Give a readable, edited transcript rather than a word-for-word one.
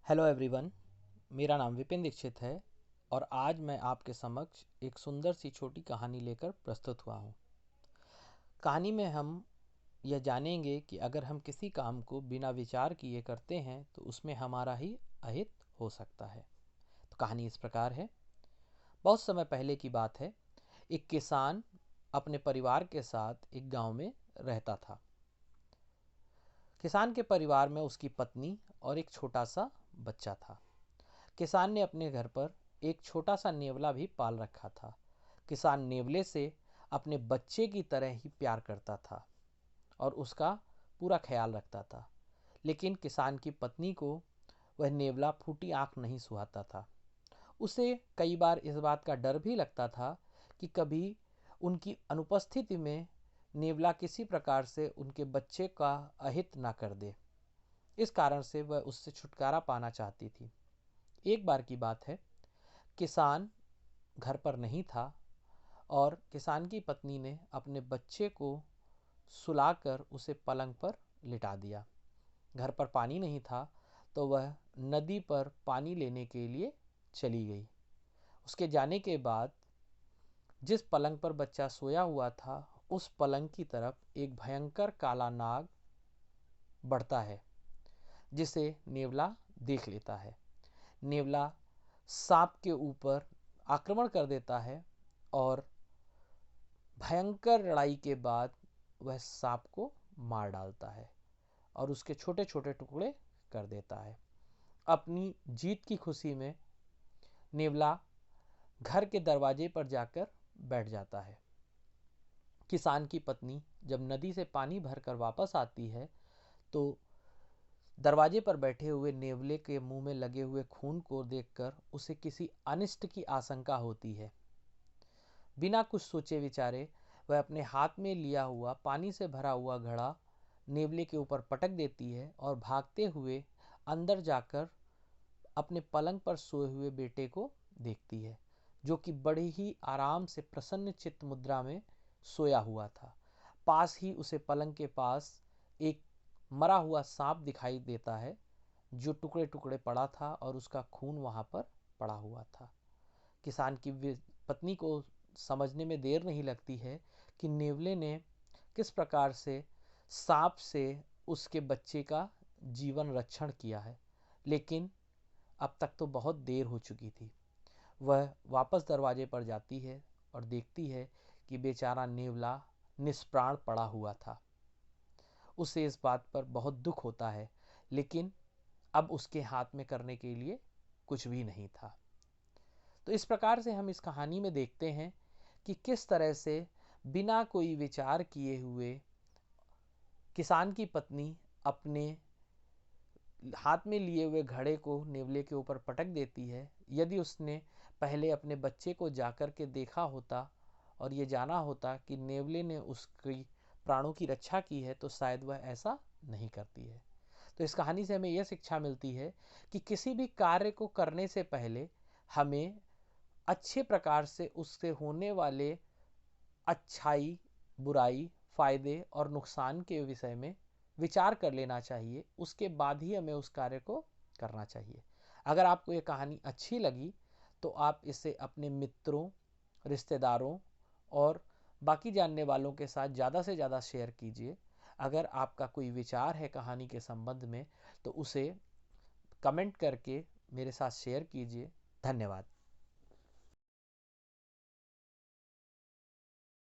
Hello everyone. मेरा नाम विपिन दीक्षित है और आज मैं आपके समक्ष एक सुंदर सी छोटी कहानी लेकर प्रस्तुत हुआ हूँ। कहानी में हम यह जानेंगे कि अगर हम किसी काम को बिना विचार किए करते हैं तो उसमें हमारा ही अहित हो सकता है। तो कहानी इस प्रकार है। बहुत समय पहले की बात है। एक किसान अपने परिवार के साथ एक गांव में रहता था। किसान के परिवार में उसकी पत्नी और एक छोटा सा बच्चा था। किसान ने अपने घर पर एक छोटा सा नेवला भी पाल रखा था। किसान नेवले से अपने बच्चे की तरह ही प्यार करता था और उसका पूरा ख्याल रखता था। लेकिन किसान की पत्नी को वह नेवला फूटी आंख नहीं सुहाता था। उसे कई बार इस बात का डर भी लगता था कि कभी उनकी अनुपस्थिति में नेवला किसी प्रकार से उनके बच्चे का अहित ना कर दे। इस कारण से वह उससे छुटकारा पाना चाहती थी। एक बार की बात है, किसान घर पर नहीं था और किसान की पत्नी ने अपने बच्चे को सुलाकर उसे पलंग पर लिटा दिया। घर पर पानी नहीं था तो वह नदी पर पानी लेने के लिए चली गई। उसके जाने के बाद जिस पलंग पर बच्चा सोया हुआ था उस पलंग की तरफ एक भयंकर काला नाग बढ़ता है, जिसे नेवला देख लेता है। नेवला सांप के ऊपर आक्रमण कर देता है और भयंकर लड़ाई के बाद वह सांप को मार डालता है और उसके छोटे छोटे टुकड़े कर देता है। अपनी जीत की खुशी में नेवला घर के दरवाजे पर जाकर बैठ जाता है। किसान की पत्नी जब नदी से पानी भरकर वापस आती है तो दरवाजे पर बैठे हुए नेवले के मुंह में लगे हुए खून को देखकर उसे किसी अनिष्ट की आशंका होती है। बिना कुछ सोचे विचारे वह अपने हाथ में लिया हुआ पानी से भरा हुआ घड़ा नेवले के ऊपर पटक देती है और भागते हुए अंदर जाकर अपने पलंग पर सोए हुए बेटे को देखती है, जो कि बड़ी ही आराम से प्रसन्न चित्त मुद्रा में सोया हुआ था। पास ही उसे पलंग के पास एक मरा हुआ सांप दिखाई देता है, जो टुकड़े टुकड़े पड़ा था और उसका खून वहां पर पड़ा हुआ था। किसान की पत्नी को समझने में देर नहीं लगती है कि नेवले ने किस प्रकार से सांप से उसके बच्चे का जीवन रक्षण किया है। लेकिन अब तक तो बहुत देर हो चुकी थी। वह वापस दरवाजे पर जाती है और देखती है कि बेचारा नेवला निष्प्राण पड़ा हुआ था। उसे इस बात पर बहुत दुख होता है, लेकिन अब उसके हाथ में करने के लिए कुछ भी नहीं था। तो इस प्रकार से हम इस कहानी में देखते हैं कि किस तरह से बिना कोई विचार किए हुए किसान की पत्नी अपने हाथ में लिए हुए घड़े को नेवले के ऊपर पटक देती है। यदि उसने पहले अपने बच्चे को जाकर के देखा होता और ये जाना होता कि नेवले ने उसकी प्राणों की रक्षा की है तो शायद वह ऐसा नहीं करती है। तो इस कहानी से हमें यह शिक्षा मिलती है कि किसी भी कार्य को करने से पहले हमें अच्छे प्रकार से उससे होने वाले अच्छाई, बुराई, फायदे और नुकसान के विषय में विचार कर लेना चाहिए। उसके बाद ही हमें उस कार्य को करना चाहिए। अगर आपको ये कहानी अच्छी लगी तो आप इसे अपने मित्रों, रिश्तेदारों और बाकी जानने वालों के साथ ज़्यादा से ज़्यादा शेयर कीजिए। अगर आपका कोई विचार है कहानी के संबंध में तो उसे कमेंट करके मेरे साथ शेयर कीजिए। धन्यवाद।